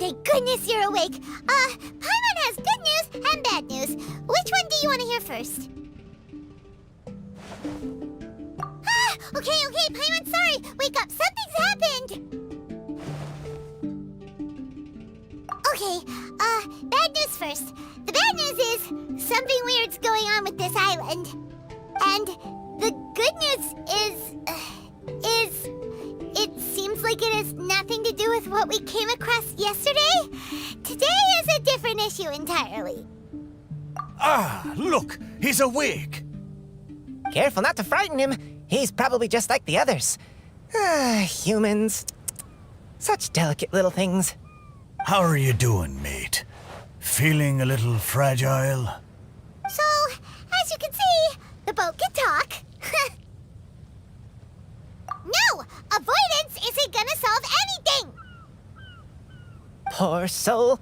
thank goodness you're awake. Paimon has good news and bad news. Which one do you want to hear first? Okay, Paimon, sorry. Wake up, something's happened. Okay, bad news first. The bad news is something weird's going on with this island. And the good news is it seems like it has nothing to do with what we came across yesterday. Today is a different issue entirely. Ah, look, he's awake. Careful not to frighten him. He's probably just like the others. Humans. Such delicate little things. How are you doing, mate? Feeling a little fragile? So, as you can see, the boat can talk. No! Avoidance isn't gonna solve anything! Poor soul.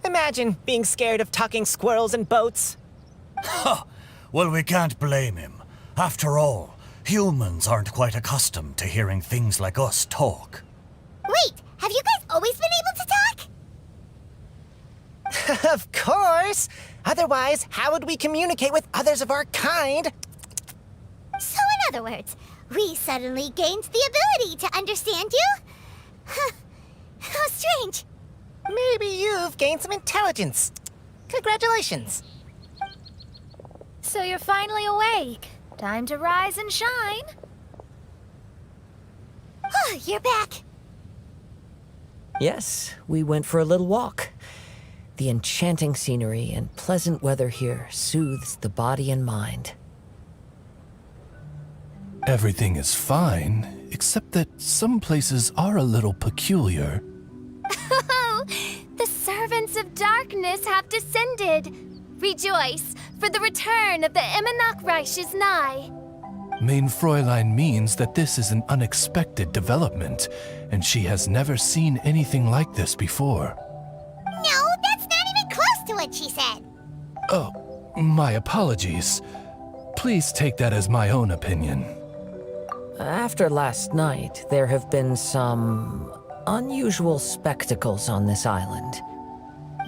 Imagine being scared of talking squirrels and boats. Ha! Well, we can't blame him. After all, humans aren't quite accustomed to hearing things like us talk. Wait, have you guys always been able to talk? Of course! Otherwise, how would we communicate with others of our kind? So in other words, we suddenly gained the ability to understand you? How strange. Maybe you've gained some intelligence. Congratulations. So you're finally awake. Time to rise and shine. You're back. Yes, we went for a little walk. The enchanting scenery and pleasant weather here soothes the body and mind. Everything is fine, except that some places are a little peculiar. Oh, the servants of darkness have descended. Rejoice, for the return of the Mirage is nigh. Mein Fräulein means that this is an unexpected development, and she has never seen anything like this before. No, that's not even close to what she said. Oh, my apologies. Please take that as my own opinion. After last night, there have been some unusual spectacles on this island.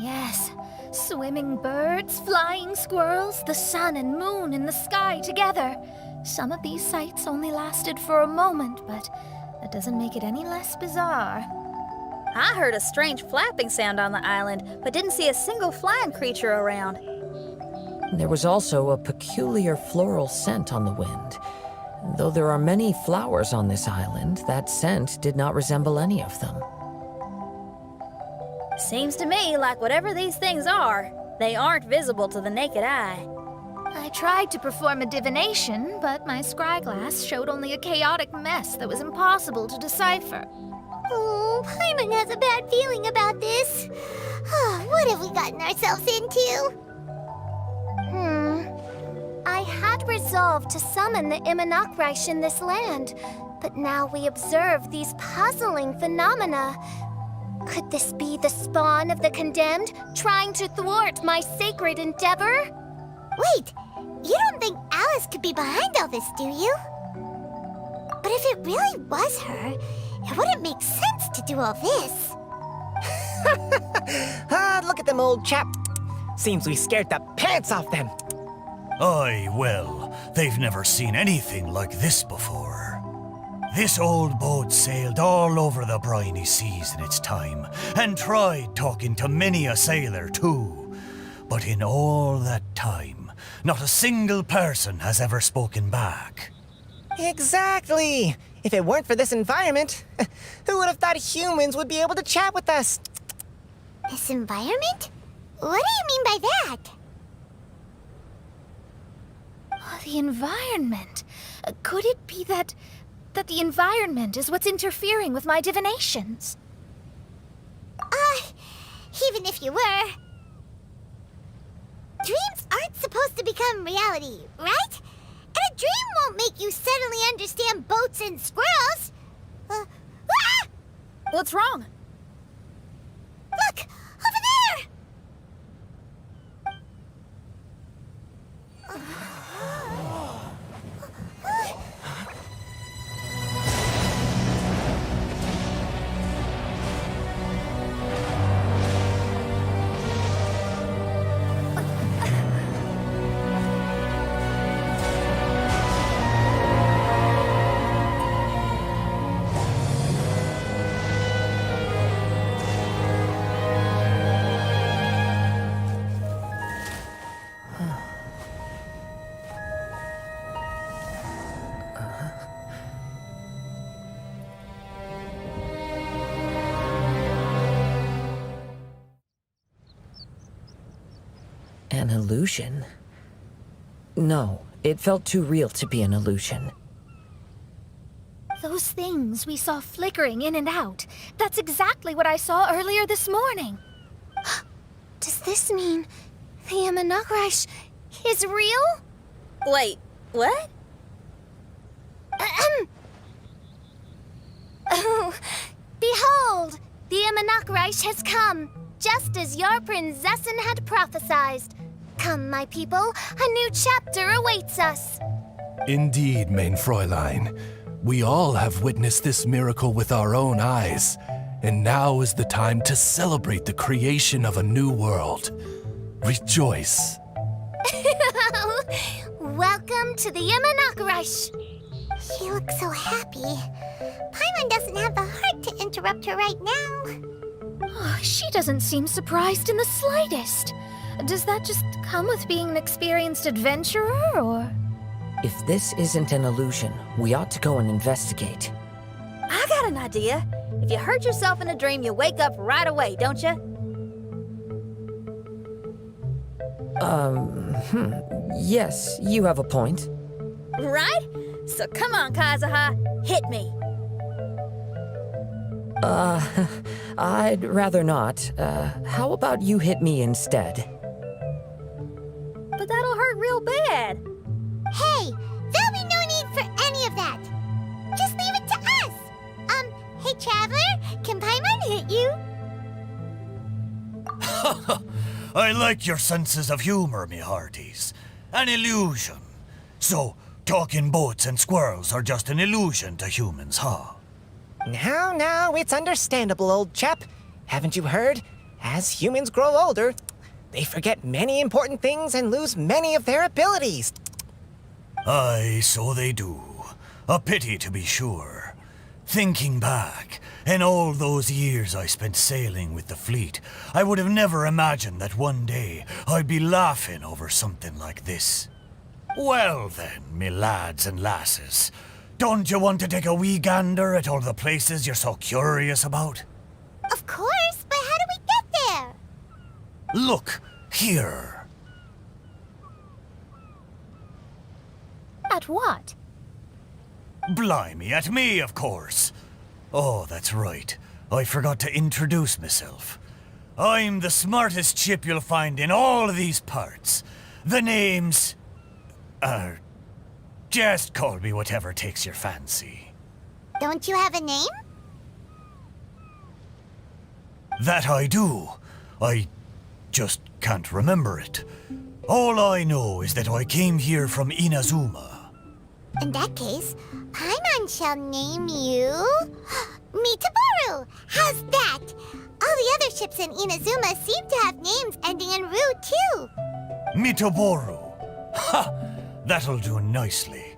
Yes, swimming birds, flying squirrels, the sun and moon in the sky together. Some of these sights only lasted for a moment, but that doesn't make it any less bizarre. I heard a strange flapping sound on the island, but didn't see a single flying creature around. There was also a peculiar floral scent on the wind. Though there are many flowers on this island, that scent did not resemble any of them. Seems to me like whatever these things are, they aren't visible to the naked eye. I tried to perform a divination, but my scryglass showed only a chaotic mess that was impossible to decipher. Oh, Paimon has a bad feeling about this. What have we gotten ourselves into? I had resolved to summon the Mirage in this land, but now we observe these puzzling phenomena. Could this be the spawn of the condemned, trying to thwart my sacred endeavor? Wait, you don't think Alice could be behind all this, do you? But if it really was her, it wouldn't make sense to do all this. Look at them, old chap. Seems we scared the pants off them. Aye, well, they've never seen anything like this before. This old boat sailed all over the briny seas in its time, and tried talking to many a sailor too. But in all that time, not a single person has ever spoken back. Exactly. If it weren't for this environment, who would have thought humans would be able to chat with us? This environment? What do you mean by that? Oh, the environment. Could it be that the environment is what's interfering with my divinations? Even if you were... Dreams aren't supposed to become reality, right? And a dream won't make you suddenly understand boats and squirrels. What's wrong? Look! Over there! An illusion? No, it felt too real to be an illusion. Those things we saw flickering in and out, that's exactly what I saw earlier this morning. Does this mean the Mirage is real? Wait, what? Oh, behold! The Mirage has come, just as your Prinzessin had prophesied. Come, my people, a new chapter awaits us. Indeed, mein Fräulein. We all have witnessed this miracle with our own eyes, and now is the time to celebrate the creation of a new world. Rejoice. Welcome to the Mirage. She looks so happy. Paimon doesn't have the heart to interrupt her right now. Oh, she doesn't seem surprised in the slightest. Does that just come with being an experienced adventurer, or...? If this isn't an illusion, we ought to go and investigate. I got an idea. If you hurt yourself in a dream, you wake up right away, don't you? Yes, you have a point. Right? So come on, Kazuha, hit me. I'd rather not. How about you hit me instead? But that'll hurt real bad. Hey, there'll be no need for any of that. Just leave it to us. Hey, Traveler, can Paimon hit you? I like your senses of humor, me hearties. An illusion. So, talking boats and squirrels are just an illusion to humans, huh? Now, it's understandable, old chap. Haven't you heard? As humans grow older, they forget many important things and lose many of their abilities. Aye, so they do. A pity, to be sure. Thinking back, in all those years I spent sailing with the fleet, I would have never imagined that one day I'd be laughing over something like this. Well then, me lads and lasses, don't you want to take a wee gander at all the places you're so curious about? Of course, but how do we get there? Look, here. At what? Blimey, at me, of course. Oh, that's right. I forgot to introduce myself. I'm the smartest chip you'll find in all of these parts. The name's... just call me whatever takes your fancy. Don't you have a name? That I do. I just can't remember it. All I know is that I came here from Inazuma. In that case, Paimon shall name you... Mitaboru! How's that? All the other ships in Inazuma seem to have names ending in Ru, too. Mitoboru. Ha! That'll do nicely.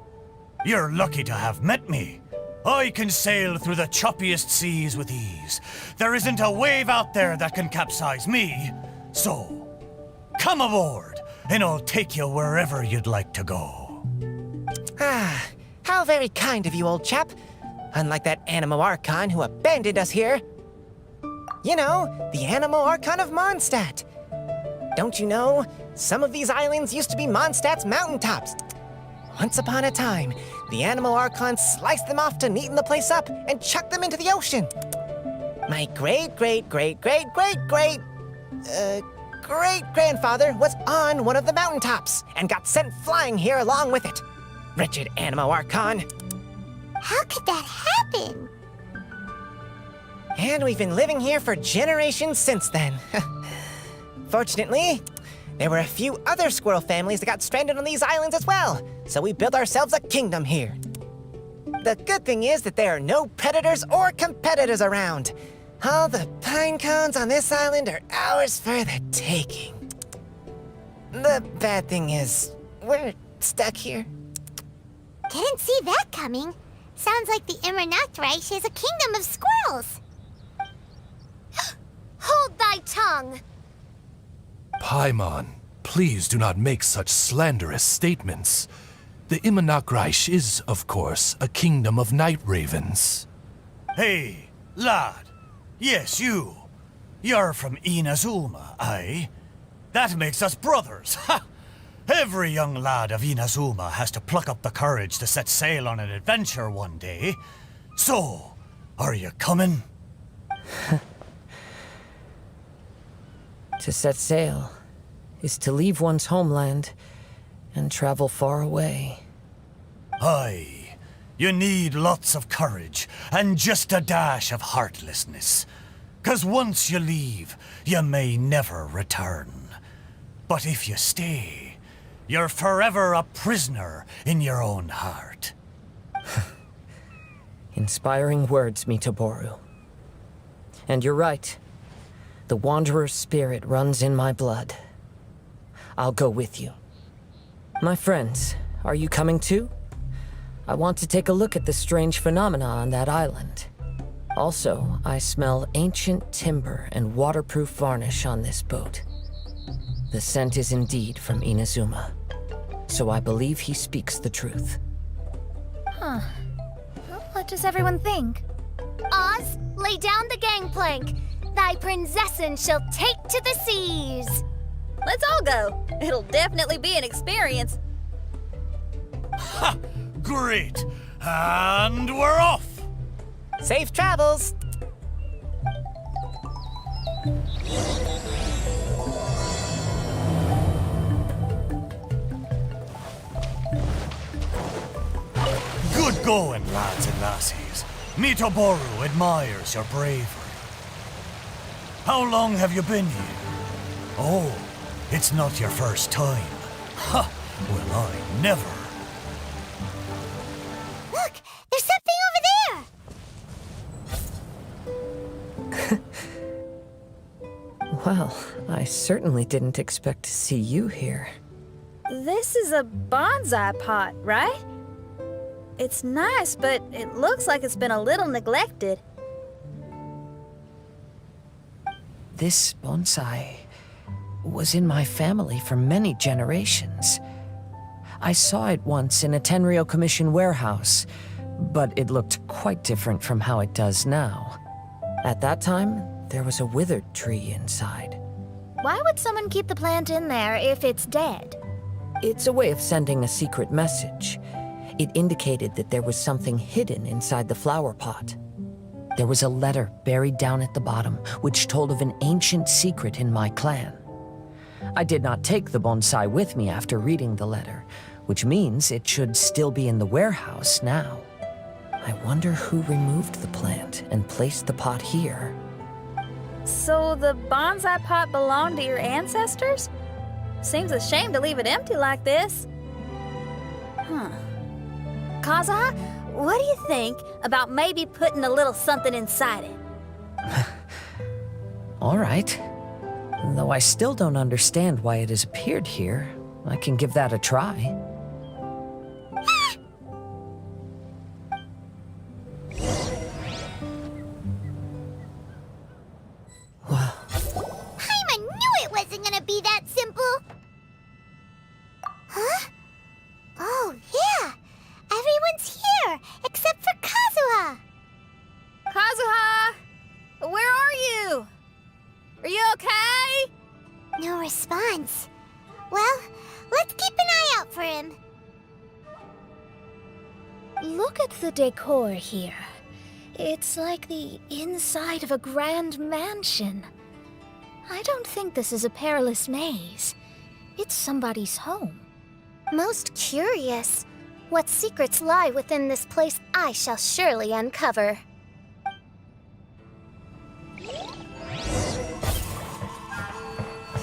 You're lucky to have met me. I can sail through the choppiest seas with ease. There isn't a wave out there that can capsize me. So, come aboard, and I'll take you wherever you'd like to go. Ah, how very kind of you, old chap. Unlike that Animo Archon who abandoned us here. You know, the Animo Archon of Mondstadt. Don't you know, some of these islands used to be Mondstadt's mountaintops. Once upon a time, the Animo Archon sliced them off to neaten the place up and chucked them into the ocean. My great-grandfather was on one of the mountaintops and got sent flying here along with it. Wretched Animo Archon. How could that happen? And we've been living here for generations since then. Fortunately, there were a few other squirrel families that got stranded on these islands as well, so we built ourselves a kingdom here. The good thing is that there are no predators or competitors around. All the pine cones on this island are ours for the taking. The bad thing is, we're stuck here. Didn't see that coming. Sounds like the Mirage is a kingdom of squirrels. Hold thy tongue! Paimon, please do not make such slanderous statements. The Mirage is, of course, a kingdom of night ravens. Hey, lad. Yes, you. You're from Inazuma, aye? That makes us brothers! Ha! Every young lad of Inazuma has to pluck up the courage to set sail on an adventure one day. So, are you coming? To set sail is to leave one's homeland and travel far away. Aye. You need lots of courage and just a dash of heartlessness. 'Cause once you leave, you may never return. But if you stay, you're forever a prisoner in your own heart. Inspiring words, Mitoboru. And you're right. The Wanderer's spirit runs in my blood. I'll go with you. My friends, are you coming too? I want to take a look at the strange phenomena on that island. Also, I smell ancient timber and waterproof varnish on this boat. The scent is indeed from Inazuma, so I believe he speaks the truth. Huh. Well, what does everyone think? Oz, lay down the gangplank. Thy princessin shall take to the seas. Let's all go. It'll definitely be an experience. Ha! Great! And we're off! Safe travels! Good going, lads and lassies. Mitoboru admires your bravery. How long have you been here? Oh, it's not your first time. Ha! Well, I never. Look, there's something over there! Well, I certainly didn't expect to see you here. This is a bonsai pot, right? It's nice, but it looks like it's been a little neglected. This bonsai was in my family for many generations. I saw it once in a Tenryo Commission warehouse, but it looked quite different from how it does now. At that time, there was a withered tree inside. Why would someone keep the plant in there if it's dead? It's a way of sending a secret message. It indicated that there was something hidden inside the flower pot. There was a letter buried down at the bottom, which told of an ancient secret in my clan. I did not take the bonsai with me after reading the letter, which means it should still be in the warehouse now. I wonder who removed the plant and placed the pot here. So the bonsai pot belonged to your ancestors? Seems a shame to leave it empty like this. Huh. Kazuha, what do you think about maybe putting a little something inside it? All right. Though I still don't understand why it has appeared here, I can give that a try. Wow. Paimon knew it wasn't gonna be that simple! Huh? Oh, yeah! Everyone's here, except for Kazuha! Kazuha! Where are you? Are you okay? No response. Well, let's keep an eye out for him. Look at the decor here. It's like the inside of a grand mansion. I don't think this is a perilous maze. It's somebody's home. Most curious. What secrets lie within this place I shall surely uncover.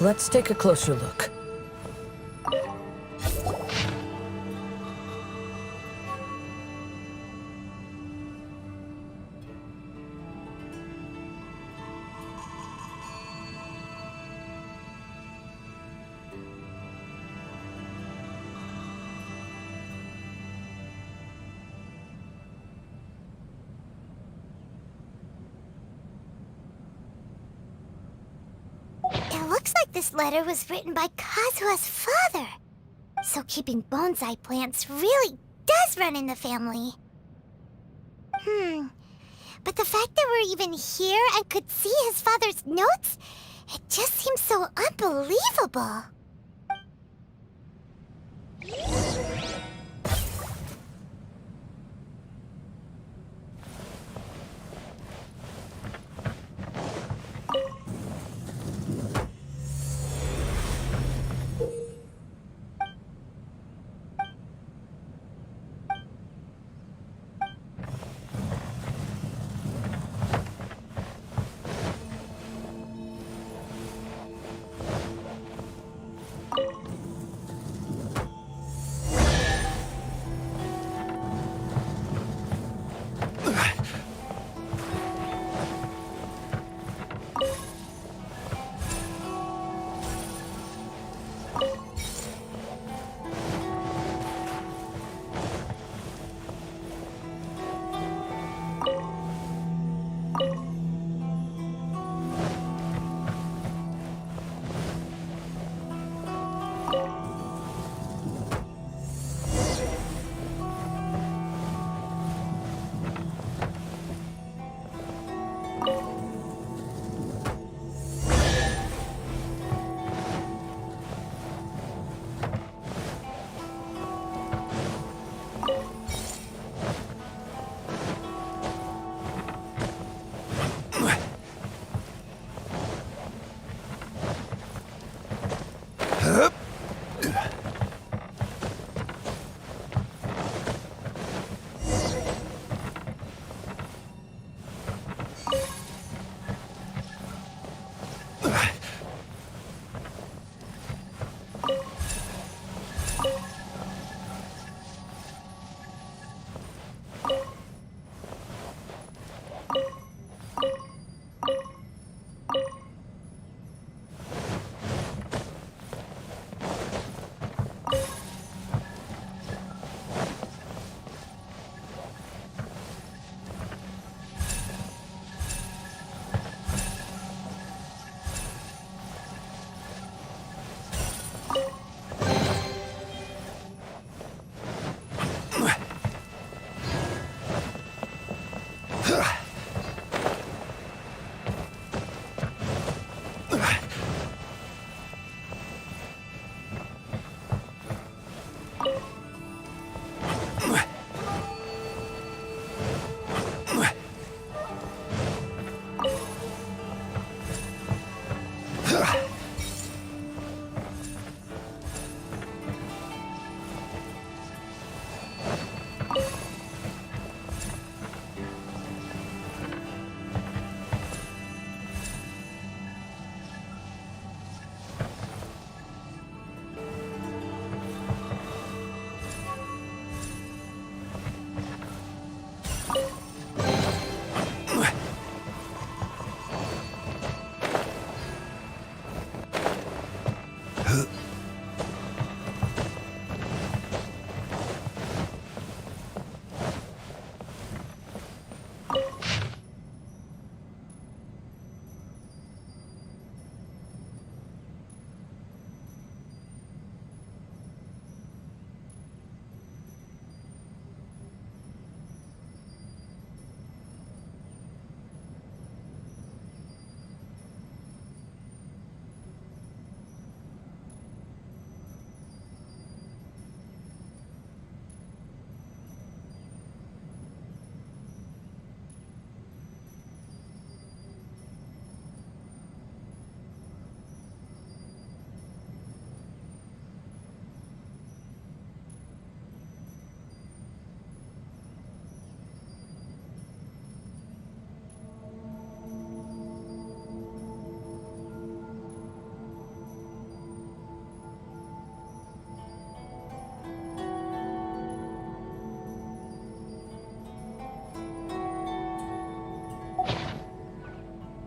Let's take a closer look. It looks like this letter was written by Kazuha's father. So keeping bonsai plants really does run in the family. But the fact that we're even here and could see his father's notes, It just seems so unbelievable.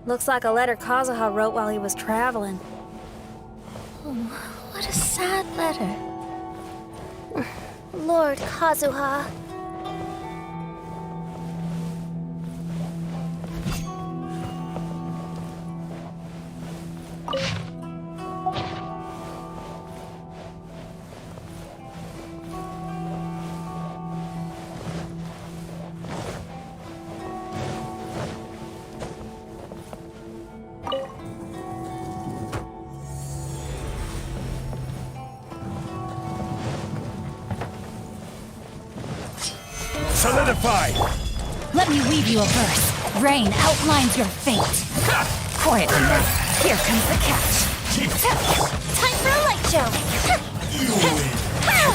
Looks like a letter Kazuha wrote while he was traveling. Oh, what a sad letter. Lord Kazuha. Solidify! Let me weave you a verse. Rain outlines your fate. Quietly now. Here comes the catch. Time for a light show. You win.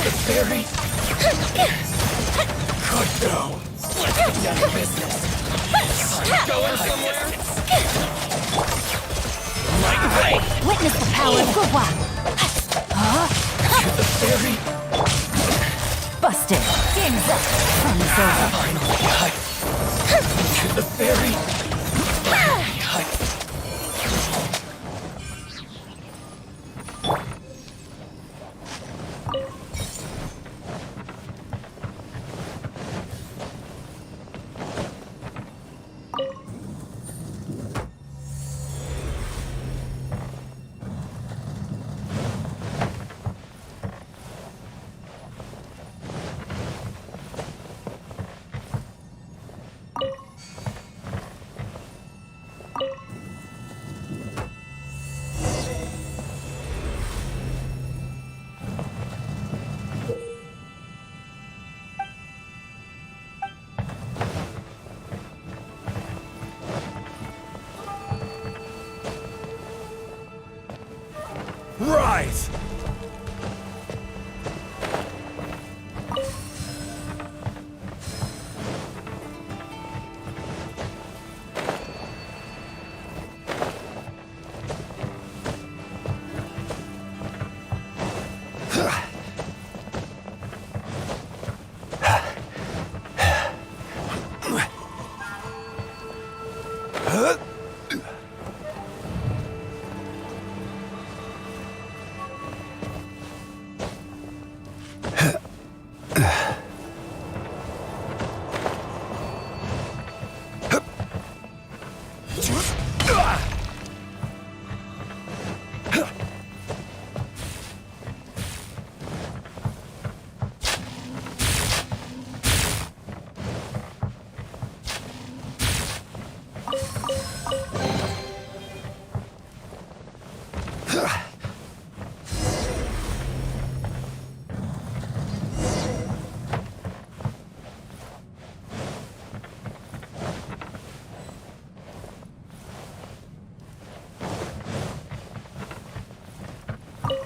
The fairy. Cut down. Let's get down to business. Going somewhere? Light way. Witness the power of Gugwa. To the fairy. Busted. Game's up. Fun is over. Finally, hut. To the fairy. Hut. Rise!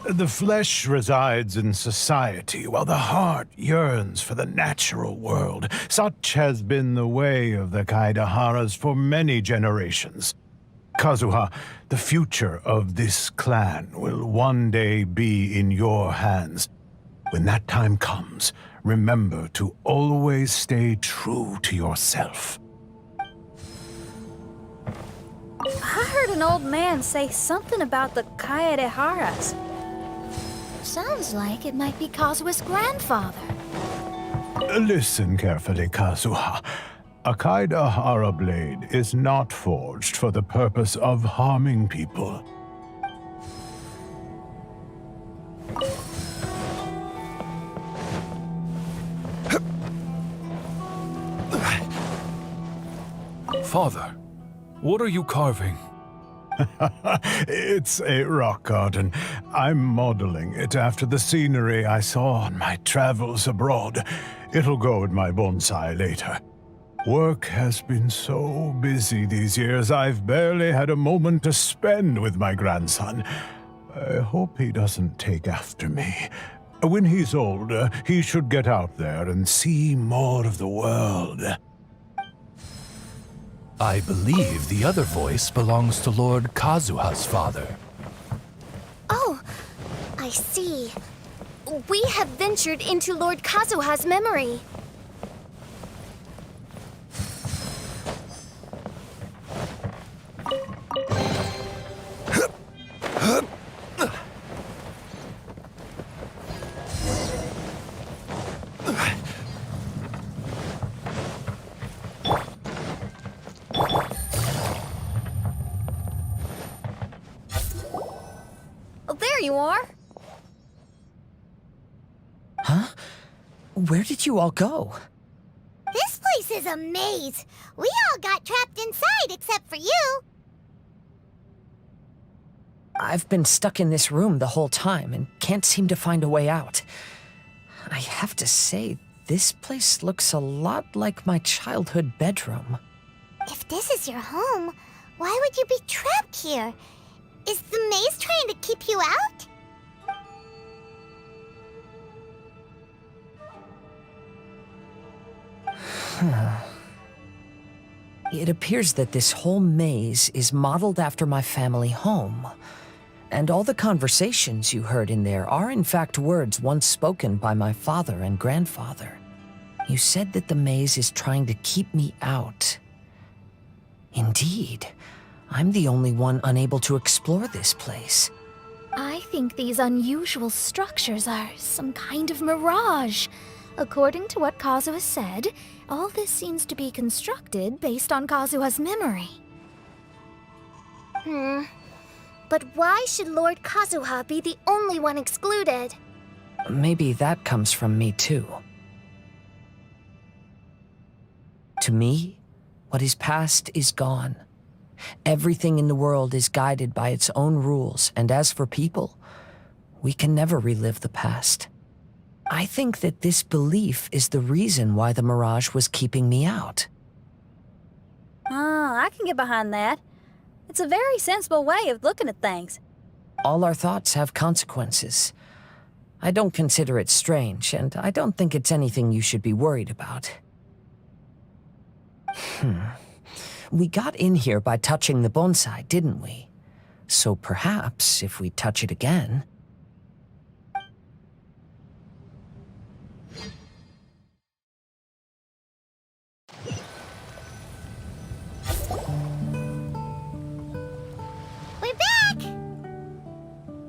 The flesh resides in society, while the heart yearns for the natural world. Such has been the way of the Kaidaharas for many generations. Kazuha, the future of this clan will one day be in your hands. When that time comes, remember to always stay true to yourself. I heard an old man say something about the Kaidaharas. Sounds like it might be Kazuha's grandfather. Listen carefully, Kazuha. A Kaidahara blade is not forged for the purpose of harming people. Father, what are you carving? It's a rock garden. I'm modeling it after the scenery I saw on my travels abroad. It'll go in my bonsai later. Work has been so busy these years, I've barely had a moment to spend with my grandson. I hope he doesn't take after me. When he's older, he should get out there and see more of the world. I believe the other voice belongs to Lord Kazuha's father. Oh, I see. We have ventured into Lord Kazuha's memory. There you are. Huh? Where did you all go? This place is a maze. We all got trapped inside except for you. I've been stuck in this room the whole time and can't seem to find a way out. I have to say, this place looks a lot like my childhood bedroom. If this is your home, why would you be trapped here? Is the maze trying to keep you out? It appears that this whole maze is modeled after my family home. And all the conversations you heard in there are in fact words once spoken by my father and grandfather. You said that the maze is trying to keep me out. Indeed, I'm the only one unable to explore this place. I think these unusual structures are some kind of mirage. According to what Kazuha said, all this seems to be constructed based on Kazuha's memory. But why should Lord Kazuha be the only one excluded? Maybe that comes from me too. To me, what is past is gone. Everything in the world is guided by its own rules, and as for people, we can never relive the past. I think that this belief is the reason why the Mirage was keeping me out. I can get behind that. It's a very sensible way of looking at things. All our thoughts have consequences. I don't consider it strange, and I don't think it's anything you should be worried about. We got in here by touching the bonsai, didn't we? So perhaps, if we touch it again... We're back!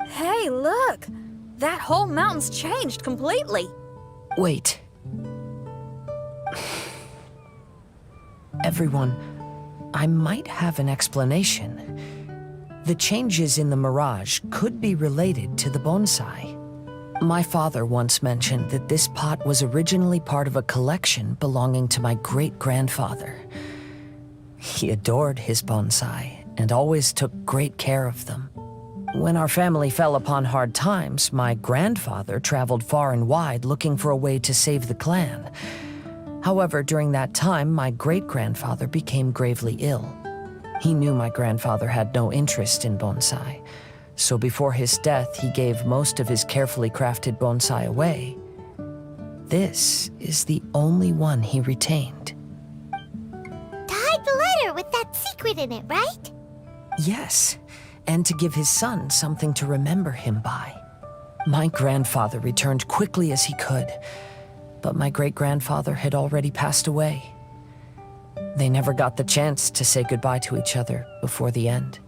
Hey, look! That whole mountain's changed completely. Wait. Everyone, I might have an explanation. The changes in the Mirage could be related to the bonsai. My father once mentioned that this pot was originally part of a collection belonging to my great-grandfather. He adored his bonsai and always took great care of them. When our family fell upon hard times, my grandfather traveled far and wide looking for a way to save the clan. However, during that time, my great-grandfather became gravely ill. He knew my grandfather had no interest in bonsai, so before his death, he gave most of his carefully crafted bonsai away. This is the only one he retained. To hide the letter with that secret in it, right? Yes, and to give his son something to remember him by. My grandfather returned quickly as he could, but my great-grandfather had already passed away. They never got the chance to say goodbye to each other before the end.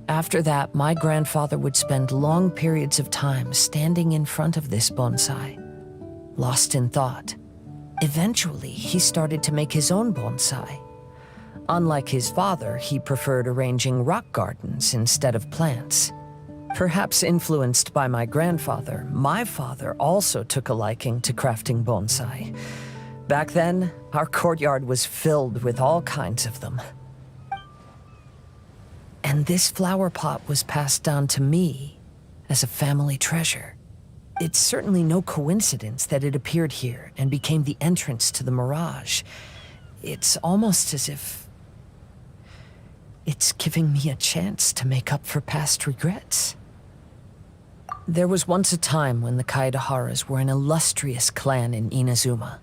After that, my grandfather would spend long periods of time standing in front of this bonsai, lost in thought. Eventually, he started to make his own bonsai. Unlike his father, he preferred arranging rock gardens instead of plants. Perhaps influenced by my grandfather, my father also took a liking to crafting bonsai. Back then, our courtyard was filled with all kinds of them. And this flower pot was passed down to me as a family treasure. It's certainly no coincidence that it appeared here and became the entrance to the Mirage. It's almost as if it's giving me a chance to make up for past regrets. There was once a time when the Kaidaharas were an illustrious clan in Inazuma.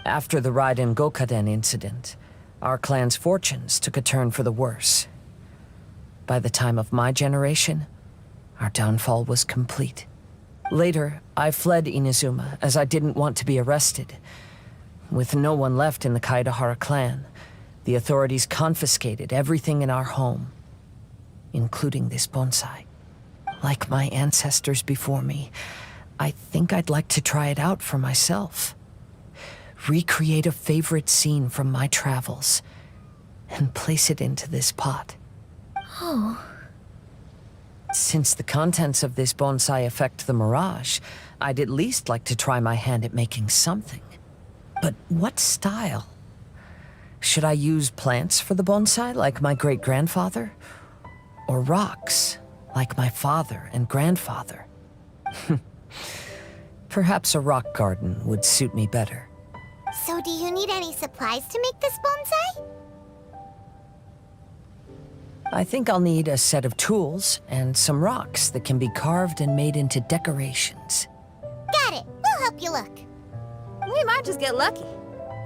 After the Raiden Gokaden incident, our clan's fortunes took a turn for the worse. By the time of my generation, our downfall was complete. Later, I fled Inazuma as I didn't want to be arrested. With no one left in the Kaidahara clan, the authorities confiscated everything in our home, including this bonsai. Like my ancestors before me, I think I'd like to try it out for myself. Recreate a favorite scene from my travels and place it into this pot. Oh. Since the contents of this bonsai affect the Mirage, I'd at least like to try my hand at making something. But what style? Should I use plants for the bonsai like my great-grandfather? Or rocks like my father and grandfather? Perhaps a rock garden would suit me better. So do you need any supplies to make this bonsai? I think I'll need a set of tools and some rocks that can be carved and made into decorations. Got it. We'll help you look. We might just get lucky.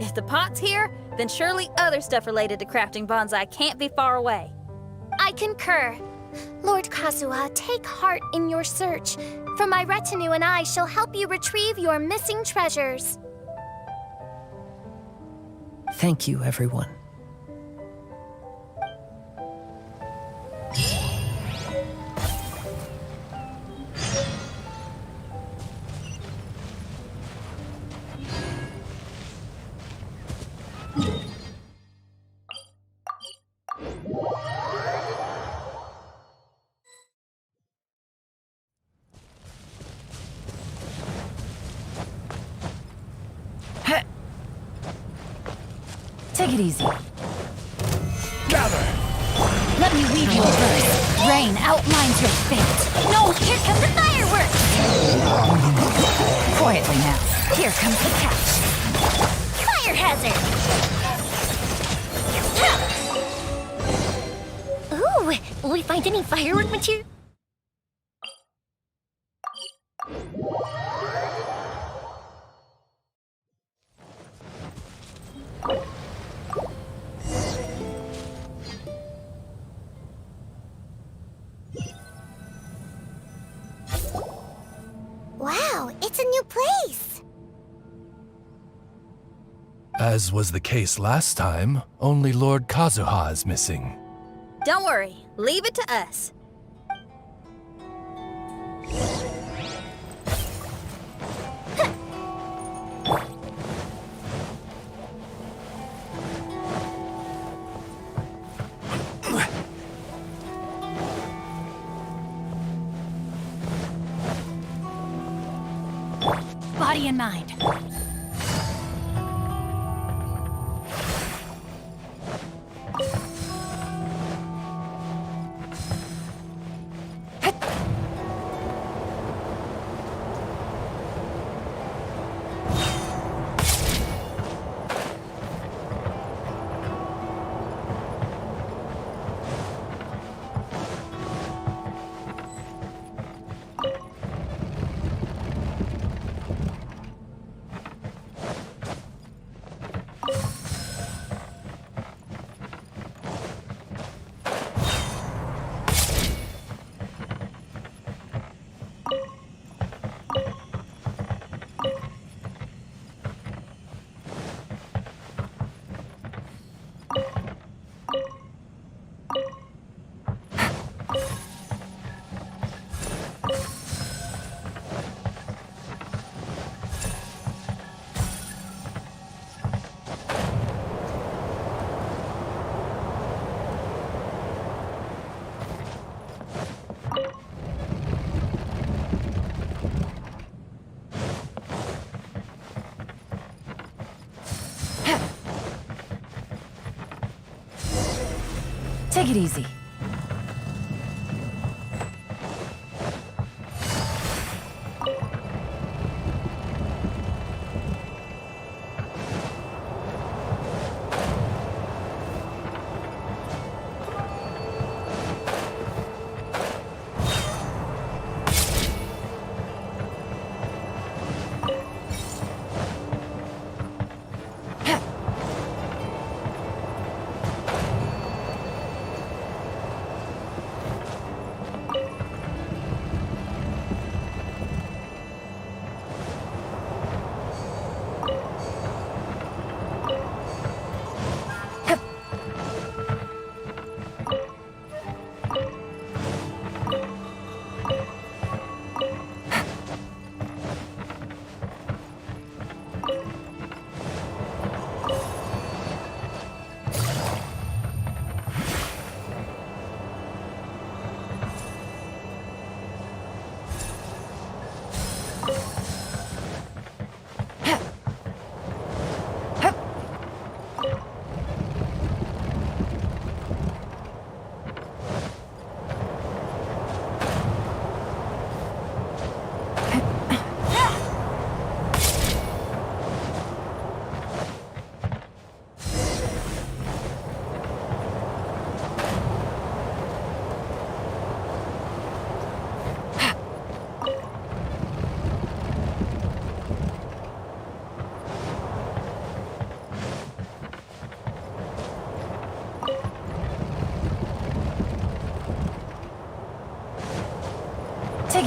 If the pot's here, then surely other stuff related to crafting bonsai can't be far away. I concur. Lord Kazuha, take heart in your search, for my retinue and I shall help you retrieve your missing treasures. Thank you, everyone. Take it easy. Gather! Let me weave you a verse. Rain outlines your fate. No, here come the fireworks! Quietly now. Here comes the catch. Fire hazard! Ooh, will we find any firework material? Wow, it's a new place. As was the case last time, only Lord Kazuha is missing. Don't worry, leave it to us. Body and mind. Take it easy.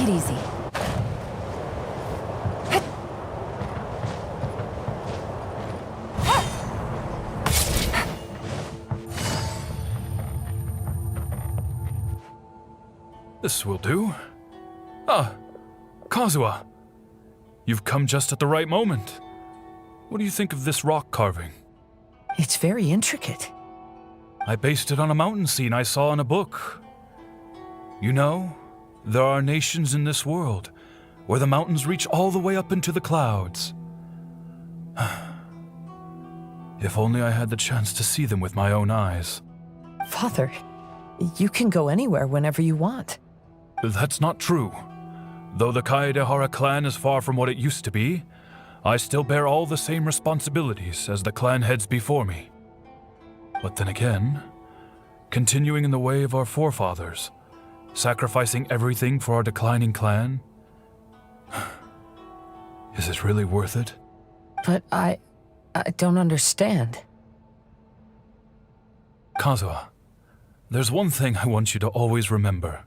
Take it easy. This will do. Ah, Kazuha. You've come just at the right moment. What do you think of this rock carving? It's very intricate. I based it on a mountain scene I saw in a book. You know, there are nations in this world where the mountains reach all the way up into the clouds. If only I had the chance to see them with my own eyes. Father, you can go anywhere whenever you want. That's not true. Though the Kaedehara clan is far from what it used to be, I still bear all the same responsibilities as the clan heads before me. But then again, continuing in the way of our forefathers, sacrificing everything for our declining clan, is it really worth it? But I don't understand. Kazuha, there's one thing I want you to always remember.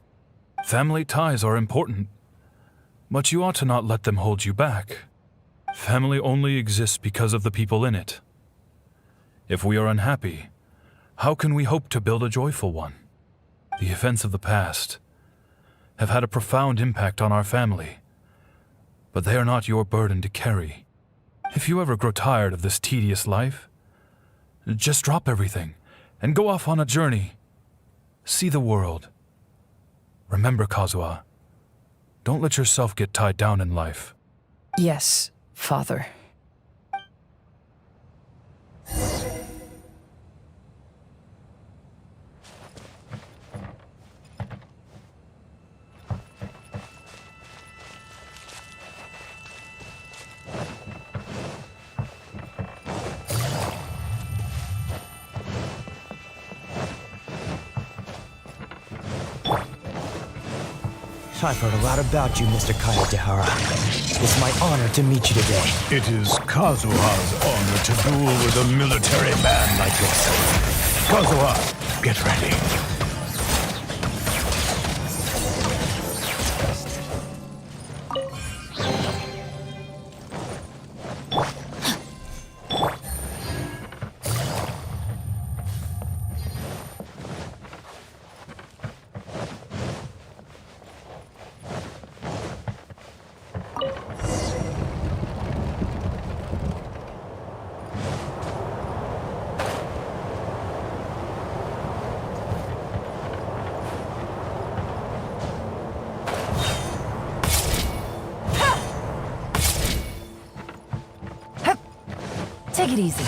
Family ties are important, but you ought to not let them hold you back. Family only exists because of the people in it. If we are unhappy, how can we hope to build a joyful one? The events of the past have had a profound impact on our family, but they are not your burden to carry. If you ever grow tired of this tedious life, just drop everything and go off on a journey. See the world. Remember, Kazuha, don't let yourself get tied down in life. Yes, Father. I've heard a lot about you, Mr. Kaedehara. It's my honor to meet you today. It is Kazuha's honor to duel with a military man like yourself. Kazuha, get ready. Take it easy.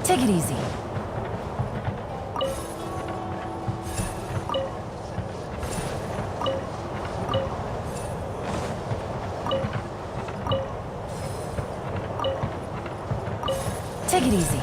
Take it easy. Take it easy.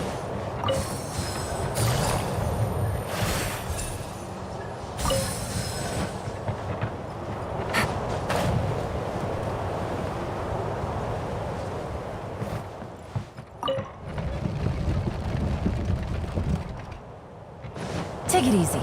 Take it easy.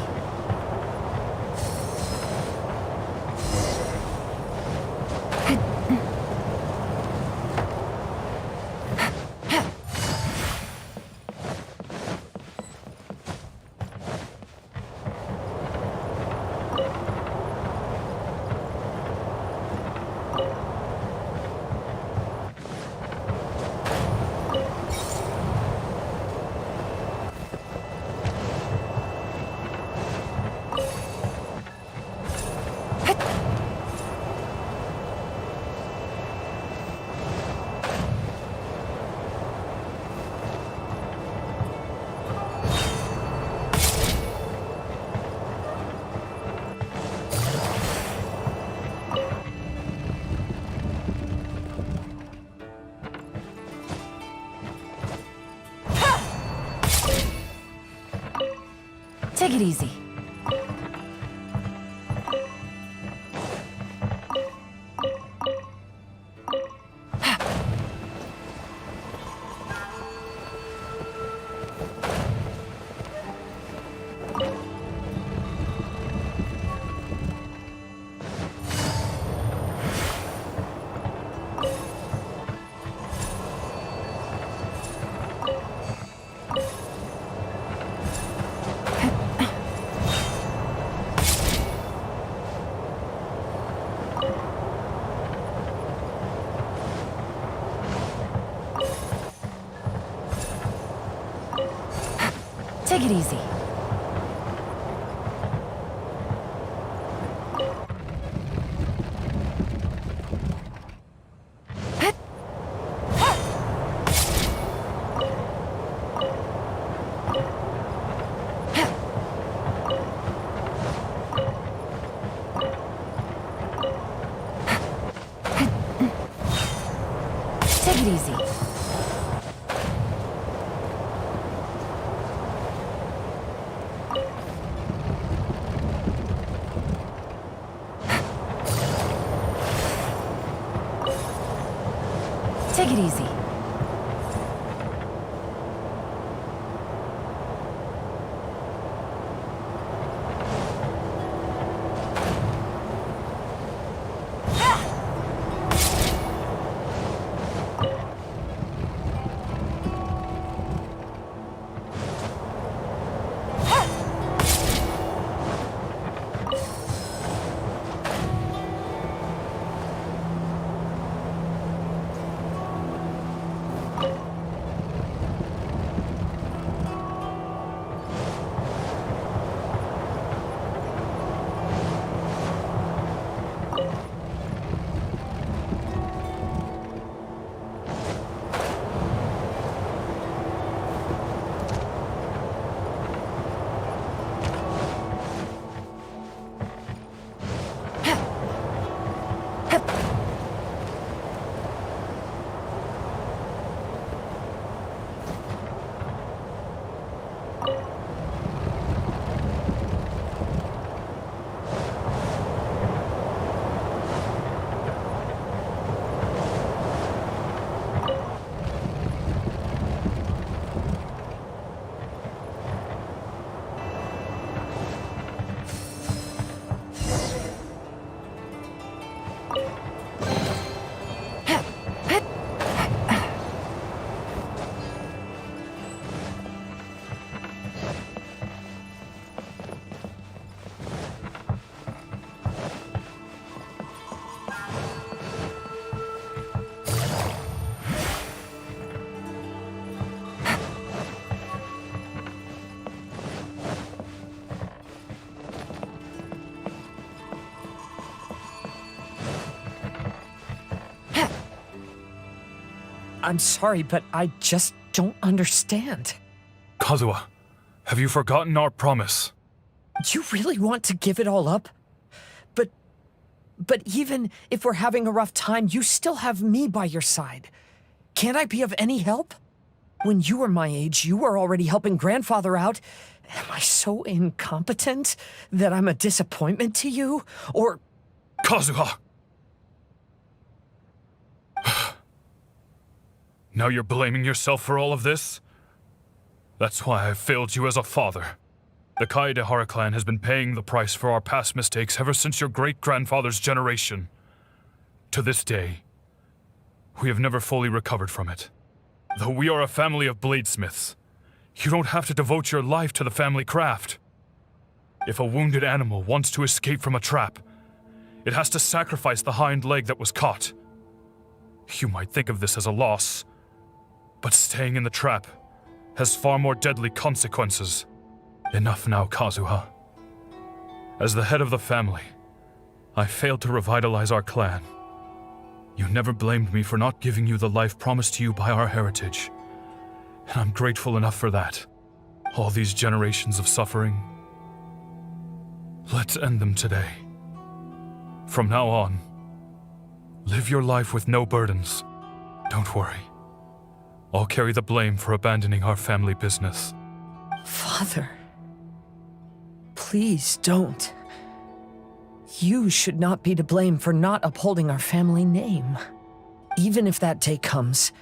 Take it easy. Take it easy. Take it easy. Take it easy. I'm sorry, but I just don't understand. Kazuha, have you forgotten our promise? You really want to give it all up? But even if we're having a rough time, you still have me by your side. Can't I be of any help? When you were my age, you were already helping grandfather out. Am I so incompetent that I'm a disappointment to you? Or... Kazuha! Now you're blaming yourself for all of this? That's why I failed you as a father. The Kaedehara clan has been paying the price for our past mistakes ever since your great-grandfather's generation. To this day, we have never fully recovered from it. Though we are a family of bladesmiths, you don't have to devote your life to the family craft. If a wounded animal wants to escape from a trap, it has to sacrifice the hind leg that was caught. You might think of this as a loss, but staying in the trap has far more deadly consequences. Enough now, Kazuha. As the head of the family, I failed to revitalize our clan. You never blamed me for not giving you the life promised to you by our heritage, and I'm grateful enough for that. All these generations of suffering, let's end them today. From now on, live your life with no burdens. Don't worry. I'll carry the blame for abandoning our family business. Father... Please don't. You should not be to blame for not upholding our family name. Even if that day comes,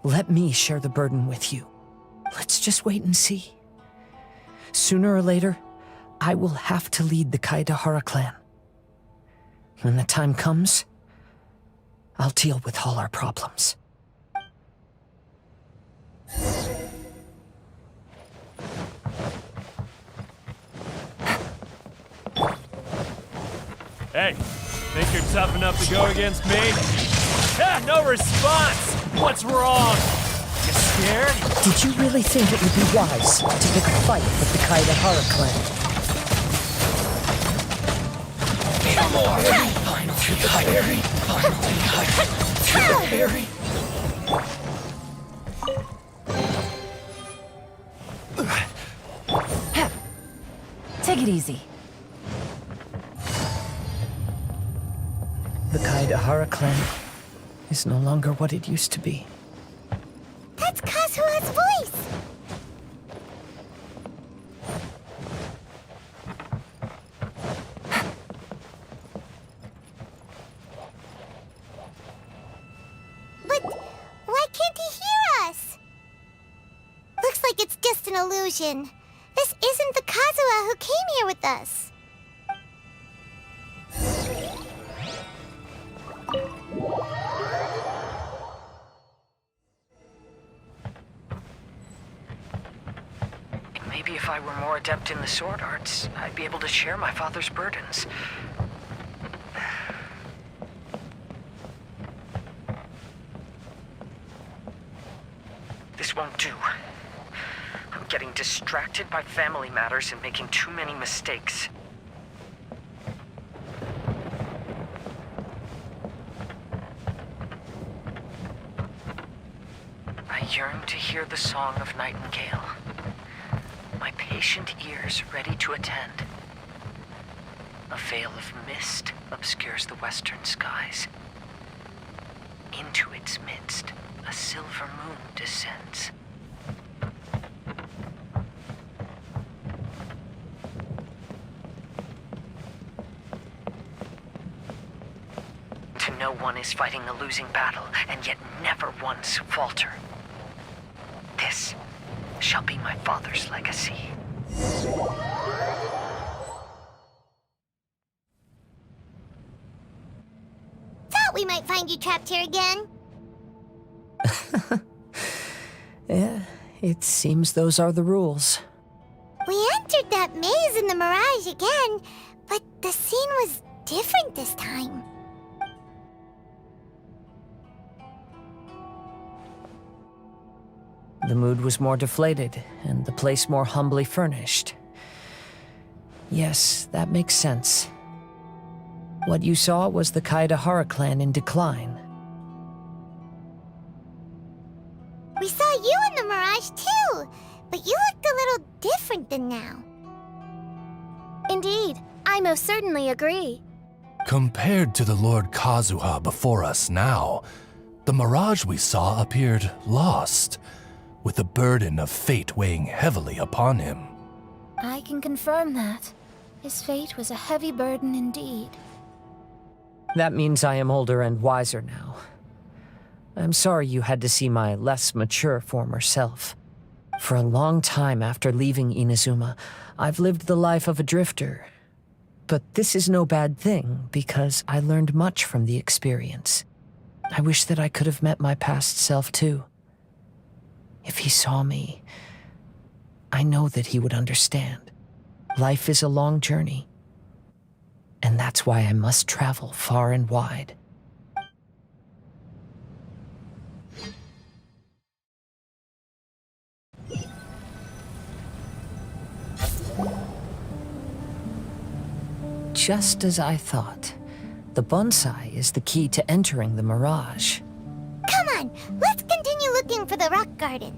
let me share the burden with you. Let's just wait and see. Sooner or later, I will have to lead the Kaedahara clan. When the time comes, I'll deal with all our problems. Hey, think you're tough enough to go against me? Ah, no response! What's wrong? You scared? Did you really think it would be wise to pick a fight with the Kaedahara clan? Take it easy. The Kaedahara clan is no longer what it used to be. That's Kazuha's voice! But why can't he hear us? Looks like it's just an illusion. This isn't the Kazuha who came here with us. Maybe if I were more adept in the sword arts, I'd be able to share my father's burdens. This won't do. I'm getting distracted by family matters and making too many mistakes. I yearn to hear the song of Nightingale. My patient ears ready to attend. A veil of mist obscures the western skies. Into its midst, a silver moon descends. To know one is fighting a losing battle, and yet never once falter. This shall be my father's legacy. Thought we might find you trapped here again. Yeah, it seems those are the rules. We entered that maze in the Mirage again, but the scene was different this time. The mood was more deflated, and the place more humbly furnished. Yes, that makes sense. What you saw was the Kaedahara clan in decline. We saw you in the Mirage too, but you looked a little different than now. Indeed, I most certainly agree. Compared to the Lord Kazuha before us now, the Mirage we saw appeared lost, with the burden of fate weighing heavily upon him. I can confirm that. His fate was a heavy burden indeed. That means I am older and wiser now. I'm sorry you had to see my less mature former self. For a long time after leaving Inazuma, I've lived the life of a drifter. But this is no bad thing, because I learned much from the experience. I wish that I could have met my past self too. If he saw me, I know that he would understand. Life is a long journey, and that's why I must travel far and wide. Just as I thought, the bonsai is the key to entering the Mirage. Come on, let's continue looking for the rock garden.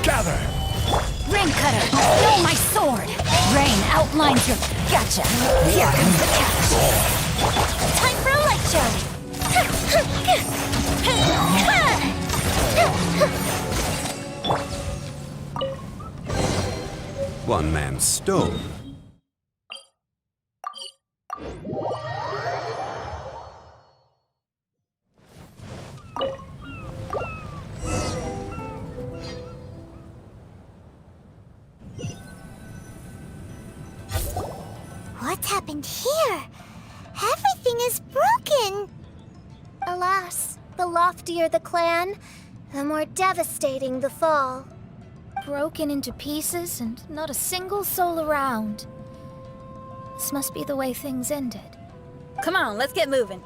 Gather! Rain Cutter, steal my sword! Rain outlines your... Gotcha! Here comes the catch! Time for a light show! One man's stone. What's happened here? Everything is broken. Alas, the loftier the clan, the more devastating the fall. Broken into pieces and not a single soul around. This must be the way things ended. Come on, let's get moving.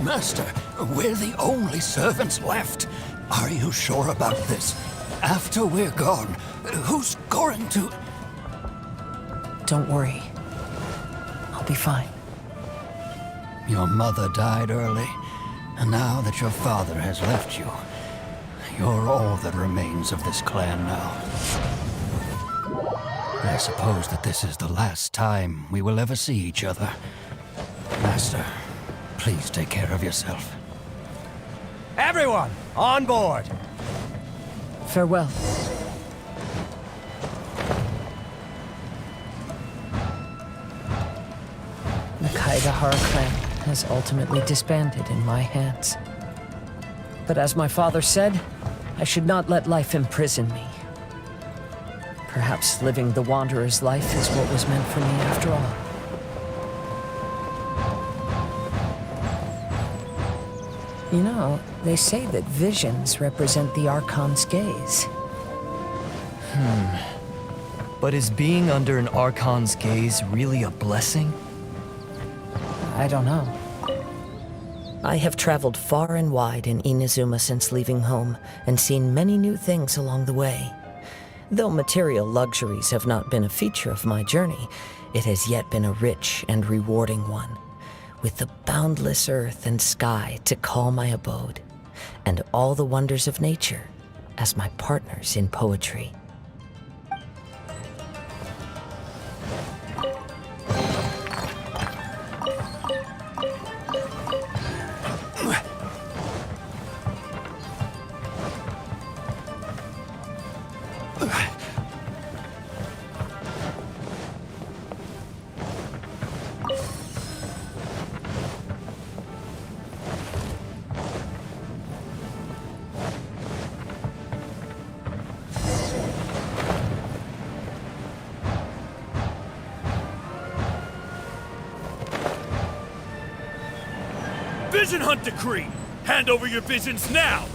Master, we're the only servants left. Are you sure about this? After we're gone, who's going to... Don't worry. I'll be fine. Your mother died early, and now that your father has left you, you're all that remains of this clan now. I suppose that this is the last time we will ever see each other. Master, please take care of yourself. Everyone, on board! Farewell. The Kazuha clan has ultimately disbanded in my hands. But as my father said, I should not let life imprison me. Perhaps living the Wanderer's life is what was meant for me after all. You know, they say that visions represent the Archon's gaze. But is being under an Archon's gaze really a blessing? I don't know. I have traveled far and wide in Inazuma since leaving home, and seen many new things along the way. Though material luxuries have not been a feature of my journey, it has yet been a rich and rewarding one, with the boundless earth and sky to call my abode, and all the wonders of nature as my partners in poetry. Vision Hunt Decree! Hand over your visions now!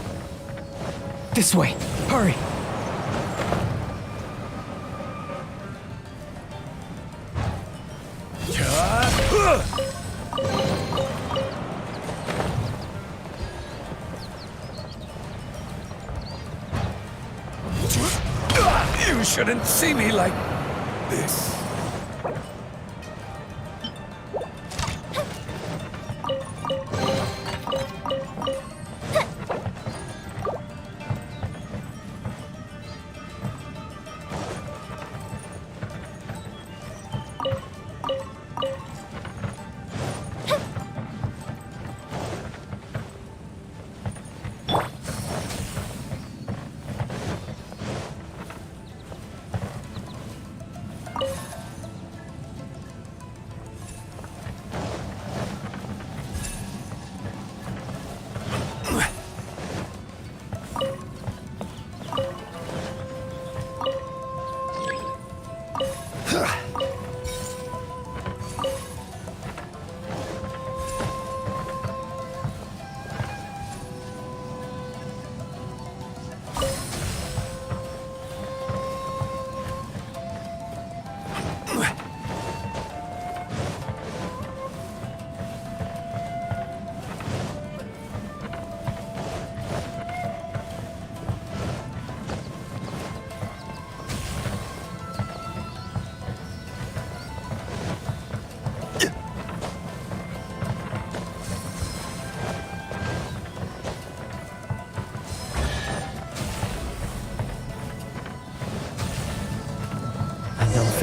This way, hurry! You shouldn't see me like this.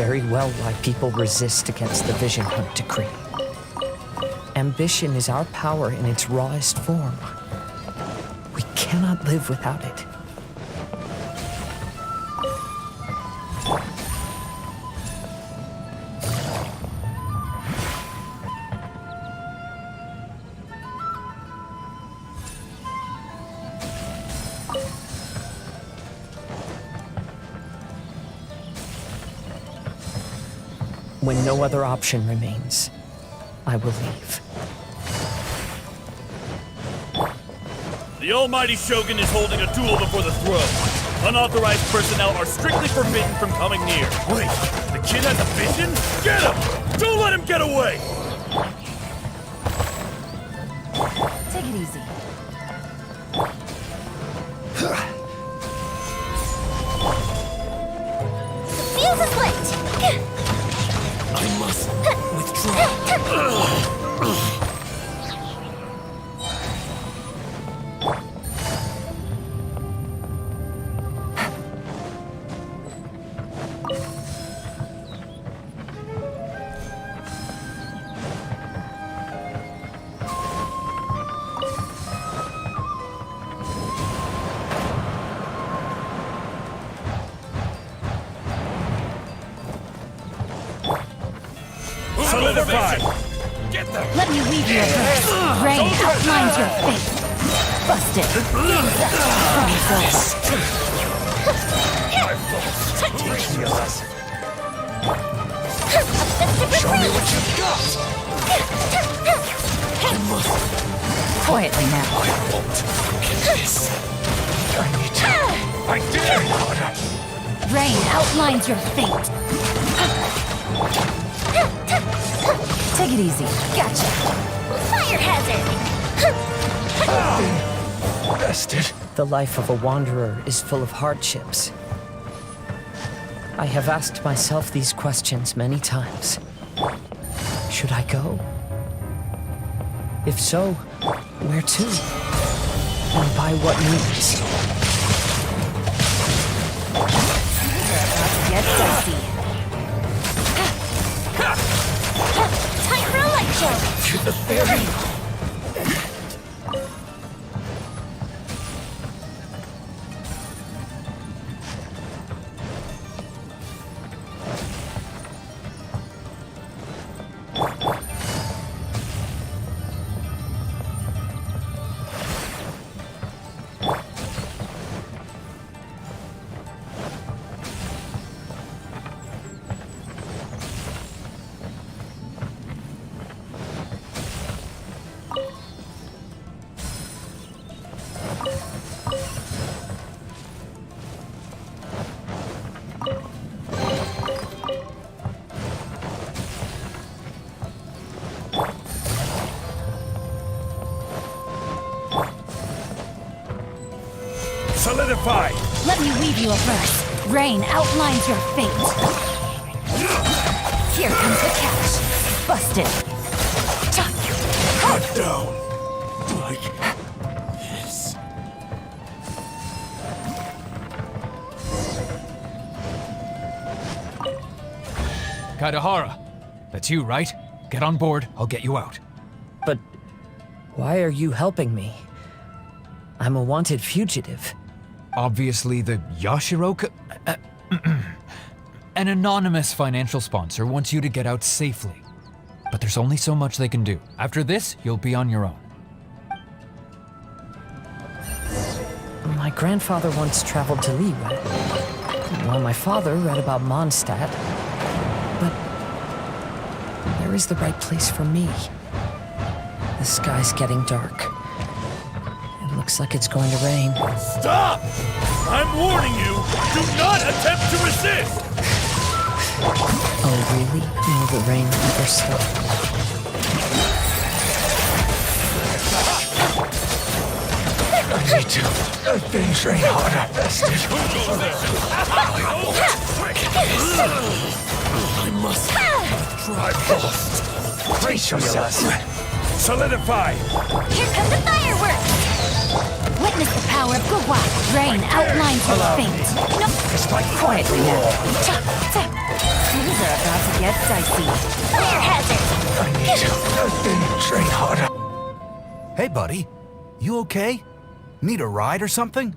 very well why people resist against the Vision Hunt decree. Ambition is our power in its rawest form. We cannot live without it. When no other option remains, I will leave. The almighty Shogun is holding a duel before the throne. Unauthorized personnel are strictly forbidden from coming near. Wait, the kid has a vision? Get him! Don't let him get away! Take it easy. The fuse is lit! I must withdraw. Solidify! Get them! Let me weave you a verse. Rain outlines your fate. Busted. Teach me a lesson. Show me what you've got! I must... Quietly now. I won't forget this. I need to... I dare you! Rain outlines your fate. Take it easy. Gotcha. Fire hazard! Bested. The life of a wanderer is full of hardships. I have asked myself these questions many times. Should I go? If so, where to? And by what means? Get dicey. Time for a light show! To the ferry! Solidify! Let me weave you a verse. Rain outlines your fate. Here comes the catch. Busted. Cut down! Like this. Kazuha, that's you, right? Get on board, I'll get you out. But why are you helping me? I'm a wanted fugitive. Obviously, the Yashiroka... An anonymous financial sponsor wants you to get out safely. But there's only so much they can do. After this, you'll be on your own. My grandfather once traveled to Liyue, while my father read about Mondstadt. But where is the right place for me? The sky's getting dark. It looks like it's going to rain. Stop! I'm warning you! Do not attempt to resist! Oh, really? Will the rain ever stop? I need to. Things rain harder. I must drive lost. Brace yourself. Solidify! Here come the fireworks! Witness the power of Kazuha. Rain outlines your fate. No. Just like quietly now. Things are about to get dicey. Fire hazard! Hey, buddy. You okay? Need a ride or something?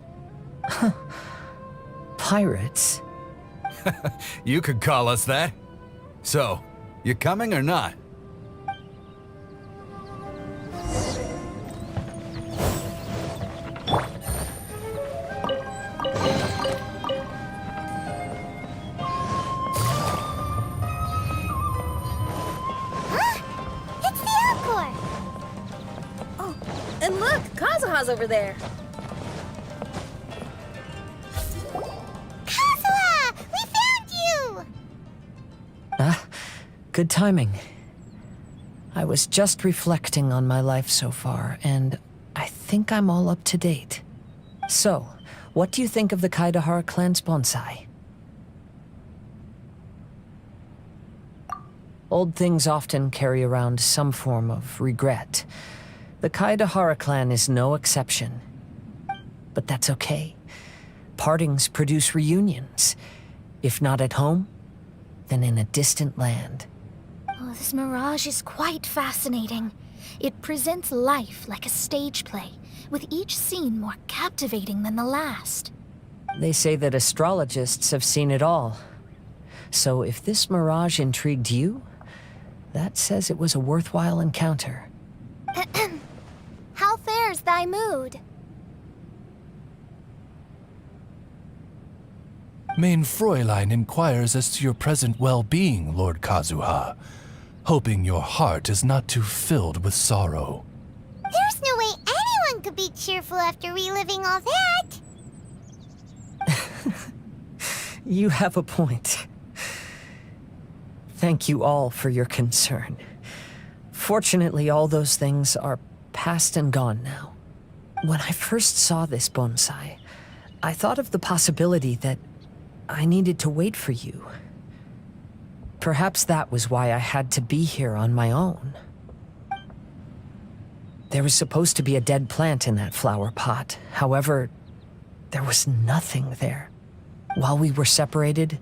Pirates? You could call us that. So, you coming or not? It's the Encore! Oh, and look, Kazuha's over there. Kazuha! We found you! Good timing. I was just reflecting on my life so far, and I think I'm all up to date. So, what do you think of the Kaidahara clan's bonsai? Old things often carry around some form of regret. The Kaidahara clan is no exception. But that's okay. Partings produce reunions. If not at home, then in a distant land. Oh, this Mirage is quite fascinating. It presents life like a stage play, with each scene more captivating than the last. They say that astrologists have seen it all. So if this Mirage intrigued you, that says it was a worthwhile encounter. How fares thy mood? Main Fräulein inquires as to your present well-being, Lord Kazuha, hoping your heart is not too filled with sorrow. There's no way anyone could be cheerful after reliving all that! You have a point. Thank you all for your concern. Fortunately, all those things are past and gone now. When I first saw this bonsai, I thought of the possibility that I needed to wait for you. Perhaps that was why I had to be here on my own. There was supposed to be a dead plant in that flower pot. However, there was nothing there. While we were separated,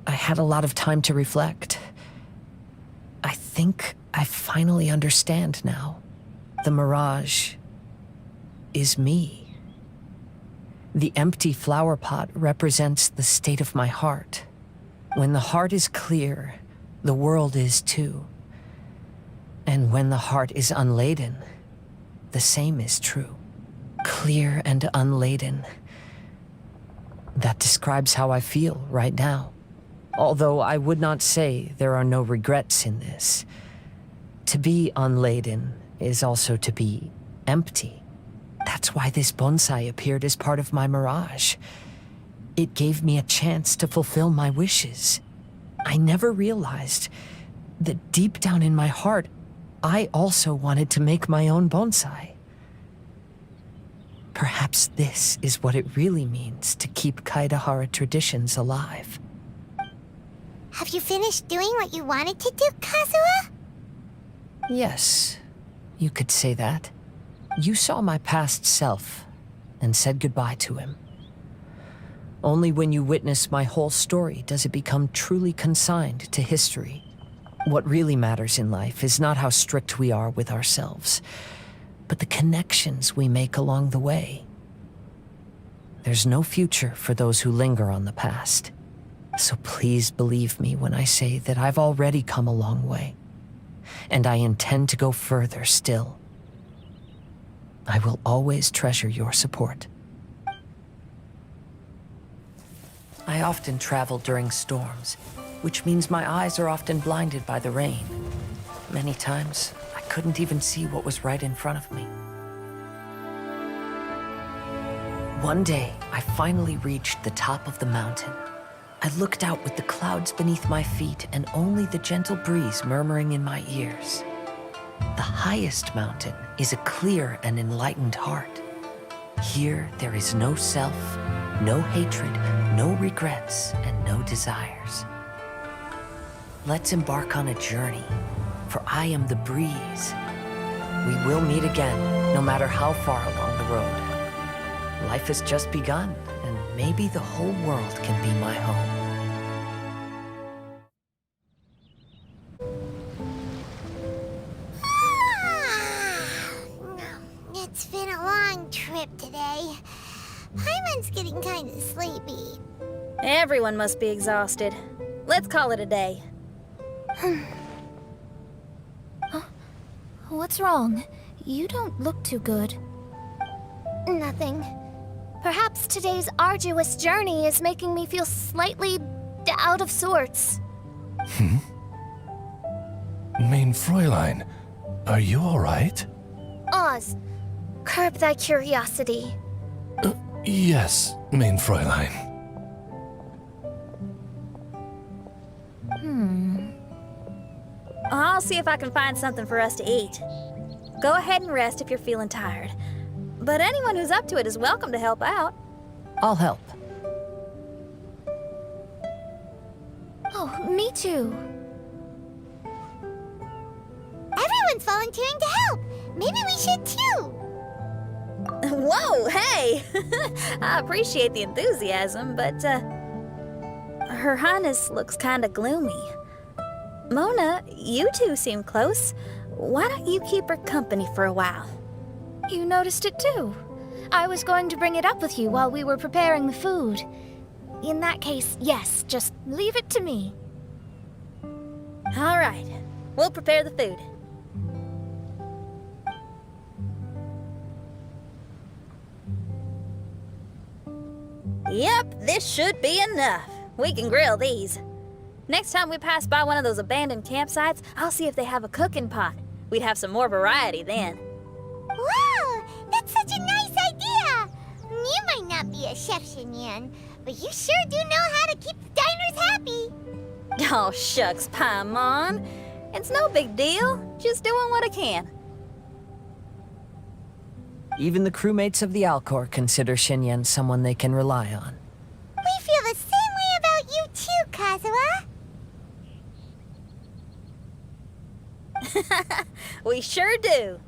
I had a lot of time to reflect. I think I finally understand now. The Mirage is me. The empty flower pot represents the state of my heart. When the heart is clear, the world is too. And when the heart is unladen, the same is true. Clear and unladen. That describes how I feel right now. Although I would not say there are no regrets in this. To be unladen is also to be empty. That's why this bonsai appeared as part of my Mirage. It gave me a chance to fulfill my wishes. I never realized that deep down in my heart, I also wanted to make my own bonsai. Perhaps this is what it really means to keep Kaidahara traditions alive. Have you finished doing what you wanted to do, Kazuha? Yes, you could say that. You saw my past self and said goodbye to him. Only when you witness my whole story does it become truly consigned to history. What really matters in life is not how strict we are with ourselves, but the connections we make along the way. There's no future for those who linger on the past. So please believe me when I say that I've already come a long way, and I intend to go further still. I will always treasure your support. I often travel during storms, which means my eyes are often blinded by the rain. Many times, I couldn't even see what was right in front of me. One day, I finally reached the top of the mountain. I looked out with the clouds beneath my feet and only the gentle breeze murmuring in my ears. The highest mountain is a clear and enlightened heart. Here, there is no self, no hatred, no regrets, and no desires. Let's embark on a journey, for I am the breeze. We will meet again, no matter how far along the road. Life has just begun, and maybe the whole world can be my home. trip today. Paimon's getting kind of sleepy. Everyone must be exhausted. Let's call it a day. What's wrong? You don't look too good. Nothing. Perhaps today's arduous journey is making me feel slightly out of sorts. Main Fräulein, are you alright? Oz, curb thy curiosity. Yes, Main Fräulein. I'll see if I can find something for us to eat. Go ahead and rest if you're feeling tired. But anyone who's up to it is welcome to help out. I'll help. Oh, me too. Everyone's volunteering to help. Maybe we should too. Whoa, hey! I appreciate the enthusiasm, but, Her Highness looks kinda gloomy. Mona, you two seem close. Why don't you keep her company for a while? You noticed it too. I was going to bring it up with you while we were preparing the food. In that case, yes, just leave it to me. All right, we'll prepare the food. Yep, this should be enough. We can grill these. Next time we pass by one of those abandoned campsites, I'll see if they have a cooking pot. We'd have some more variety then. Wow, that's such a nice idea. You might not be a chef, Xinyan, but you sure do know how to keep the diners happy. Oh, shucks, Paimon. It's no big deal. Just doing what I can. Even the crewmates of the Alcor consider Xinyan someone they can rely on. We feel the same way about you too, Kazuha. We sure do.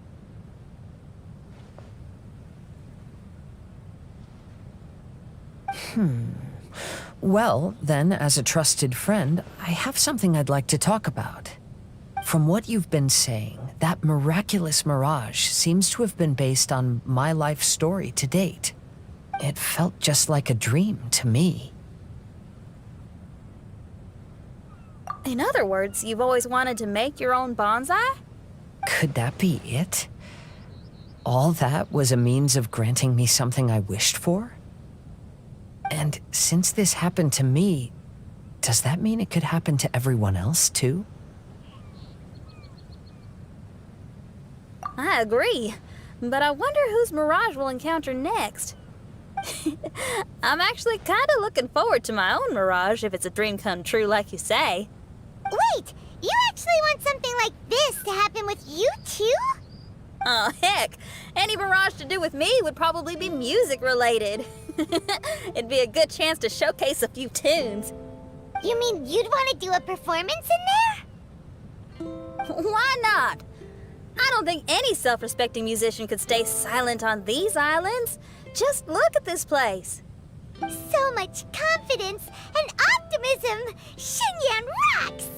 Well, then, as a trusted friend, I have something I'd like to talk about. From what you've been saying, that miraculous Mirage seems to have been based on my life story to date. It felt just like a dream to me. In other words, you've always wanted to make your own bonsai? Could that be it? All that was a means of granting me something I wished for? And since this happened to me, does that mean it could happen to everyone else, too? I agree, but I wonder whose Mirage we'll encounter next. I'm actually kind of looking forward to my own Mirage if it's a dream come true like you say. Wait, you actually want something like this to happen with you too? Oh, heck. Any Mirage to do with me would probably be music related. It'd be a good chance to showcase a few tunes. You mean you'd want to do a performance in there? Why not? I don't think any self-respecting musician could stay silent on these islands. Just look at this place. So much confidence and optimism! Xinyan rocks!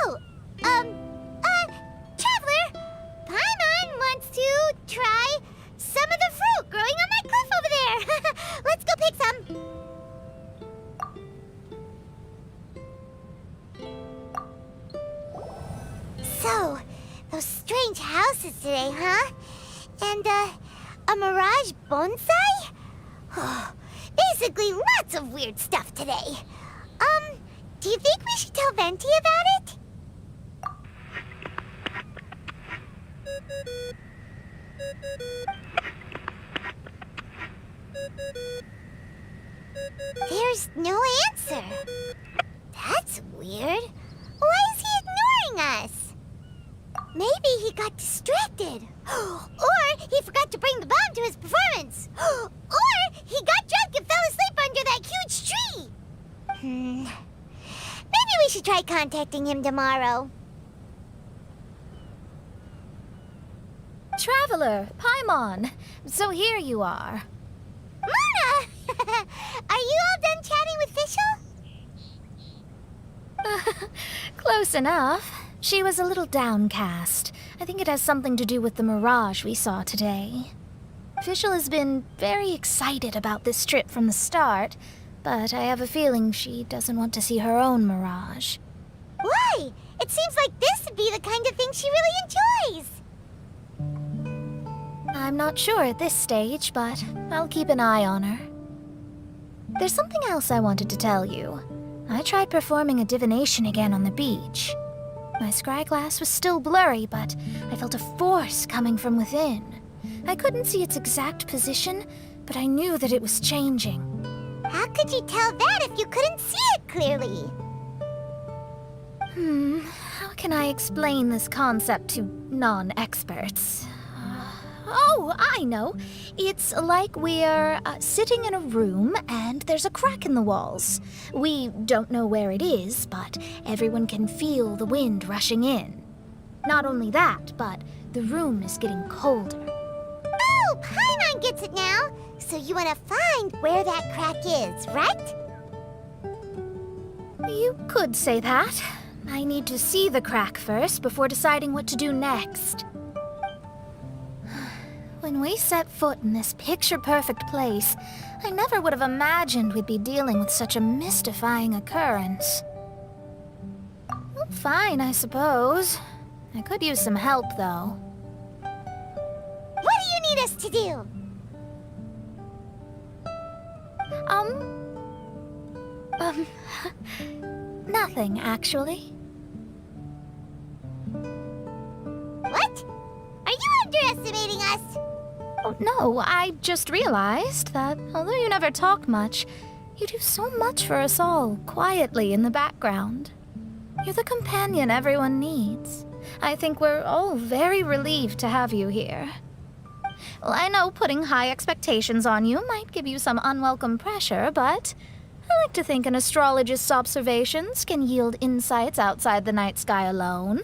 Oh, Traveler! Paimon wants to try some of the fruit growing on that cliff over there. Let's go pick some. So, those strange houses today, huh? And, a Mirage bonsai? Oh, basically lots of weird stuff today. Do you think we should tell Venti about it? There's no answer. That's weird. Why is he ignoring us? Maybe he got distracted. Or he forgot to bring the bomb to his performance. Or he got drunk and fell asleep under that huge tree. Maybe we should try contacting him tomorrow. Traveler, Paimon. So here you are. Mona! Are you all done chatting with Fischl? Close enough. She was a little downcast. I think it has something to do with the Mirage we saw today. Fischl has been very excited about this trip from the start, but I have a feeling she doesn't want to see her own Mirage. Why? It seems like this would be the kind of thing she really enjoys. I'm not sure at this stage, but I'll keep an eye on her. There's something else I wanted to tell you. I tried performing a divination again on the beach. My scryglass was still blurry, but I felt a force coming from within. I couldn't see its exact position, but I knew that it was changing. How could you tell that if you couldn't see it clearly? How can I explain this concept to non-experts? Oh, I know. It's like we're sitting in a room and there's a crack in the walls. We don't know where it is, but everyone can feel the wind rushing in. Not only that, but the room is getting colder. Oh, Paimon gets it now. So you want to find where that crack is, right? You could say that. I need to see the crack first before deciding what to do next. When we set foot in this picture-perfect place, I never would have imagined we'd be dealing with such a mystifying occurrence. Well, fine, I suppose. I could use some help, though. What do you need us to do? Nothing, actually. What? Are you underestimating us? Oh, no, I just realized that although you never talk much, you do so much for us all, quietly in the background. You're the companion everyone needs. I think we're all very relieved to have you here. Well, I know putting high expectations on you might give you some unwelcome pressure, but I like to think an astrologist's observations can yield insights outside the night sky alone.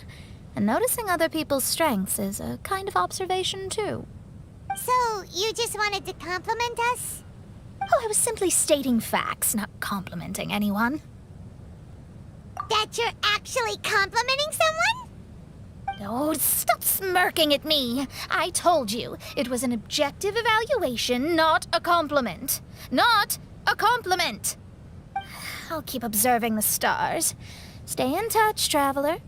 And noticing other people's strengths is a kind of observation, too. So, you just wanted to compliment us? Oh, I was simply stating facts, not complimenting anyone. That you're actually complimenting someone? Oh, stop smirking at me. I told you, it was an objective evaluation, not a compliment. Not a compliment! I'll keep observing the stars. Stay in touch, traveler.